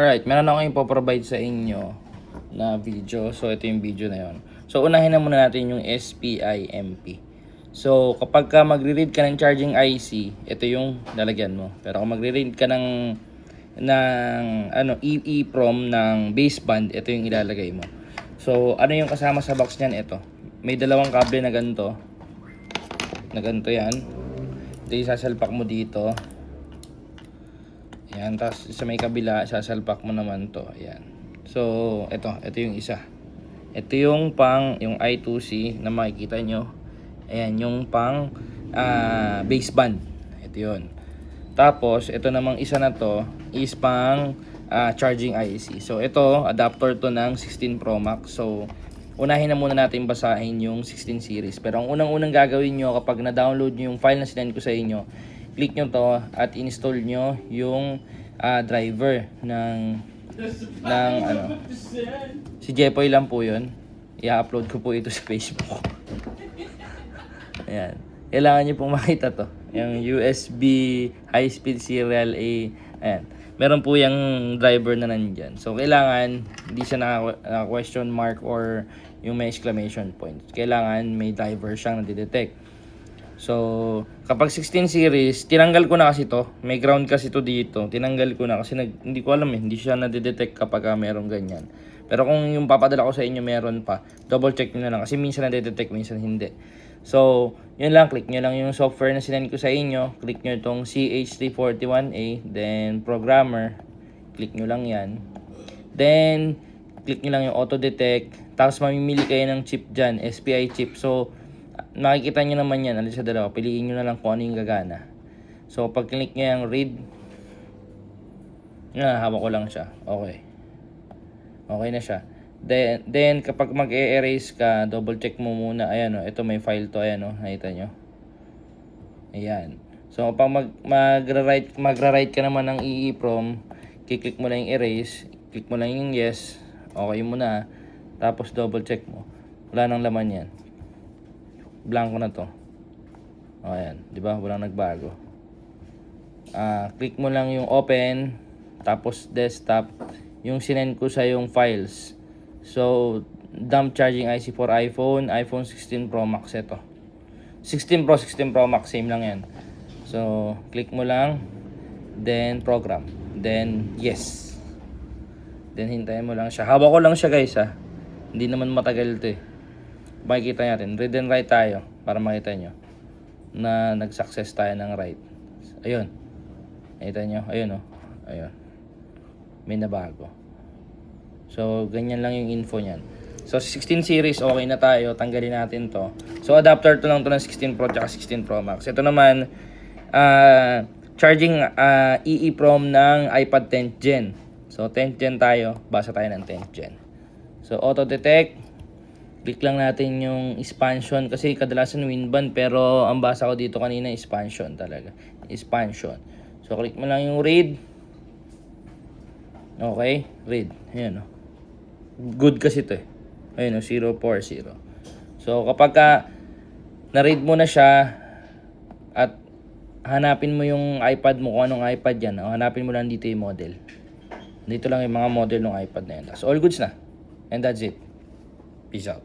Alright, meron ako ipoprovide sa inyo na video. So, ito yung video na yon. So, unahin na muna natin yung SPI-MP. So, kapag ka magre-read ka ng charging IC, ito yung lalagyan mo. Pero kung magre-read ka ng EEPROM ng baseband, ito yung ilalagay mo. So, ano yung kasama sa box niyan? Ito. May dalawang kable na ganito. Na ganito yan. Ito yung sasalpak mo dito. Ayan, tapos sa may kabila, sasalpak mo naman to. Ayan. So, ito yung isa. Ito yung yung I2C na makikita nyo. Ayan, yung baseband. Ito yun. Tapos, ito namang isa na to is pang charging IC. So, ito, adapter to ng 16 Pro Max. So, unahin na muna natin basahin yung 16 series. Pero ang unang-unang gagawin nyo kapag na-download nyo yung file na sinend ko sa inyo, click nyo to at install nyo yung driver ng si Jepoy lang po yun. I-upload ko po ito sa Facebook. Ayan. Kailangan nyo pong makita to. Yung USB high speed serial A. Ayan. Meron po yung driver na nandyan. So, kailangan hindi siya naka question mark or yung may exclamation point. Kailangan may driver siyang nadidetect. So, kapag 16 series, tinanggal ko na kasi to. May ground kasi to dito. Tinanggal ko na kasi hindi ko alam hindi siya nadidetect kapag meron ganyan. Pero kung yung papadala ko sa inyo meron pa, double check nyo na lang. Kasi minsan nadidetect, minsan hindi. So, yun lang. Click nyo lang yung software na sinend ko sa inyo. Click nyo itong CH341A. Then, programmer. Click nyo lang yan. Then, click nyo lang yung auto detect. Tapos, mamimili kayo ng chip dyan. SPI chip. So, makikita nyo naman yan, alin sa dalawa, piliin nyo na lang kung ano yung gagana. So, pag click nyo yung read, hawak ko lang siya. Okay na siya. Then kapag mag-e-erase ka, double check mo muna. Ayan ito may file to. Ayan nakita nyo. Ayan. So, pag magra-write ka naman ng EEPROM, kiklik mo lang yung erase, click mo lang yung yes, okay mo na. Tapos double check mo. Wala nang laman yan. Blanco na to. Ayan, 'di ba? Walang nagbago. Click mo lang yung open, tapos desktop, yung sinend ko sa yung files. So, dump charging IC for iPhone 16 Pro Max ito. 16 Pro Max, same lang 'yan. So, click mo lang, then program, then yes. Then hintayin mo lang siya. Hawak ko lang siya, guys, Hindi naman matagal 'to makikita natin, read and write tayo para makita nyo na nag-success tayo ng write. Ayun. Nakita nyo? Ayun Ayun. May nabago. So, ganyan lang yung info nyan. So, 16 series, okay na tayo. Tanggalin natin to. So, adapter to lang to ng 16 Pro at 16 Pro Max. Ito naman, charging EEPROM ng iPad 10th Gen. So, 10th Gen tayo. Basa tayo ng 10th Gen. So, auto detect. Click lang natin yung expansion kasi kadalasan winband pero ang basa ko dito kanina expansion talaga. Expansion. So click mo lang yung read. Okay, read. Ayan Good kasi ito Ayun 040. So kapag na-read mo na siya at hanapin mo yung iPad mo kung anong iPad yan, hanapin mo lang dito yung model. Dito lang yung mga model ng iPad na yan. So all goods na. And that's it. Peace out.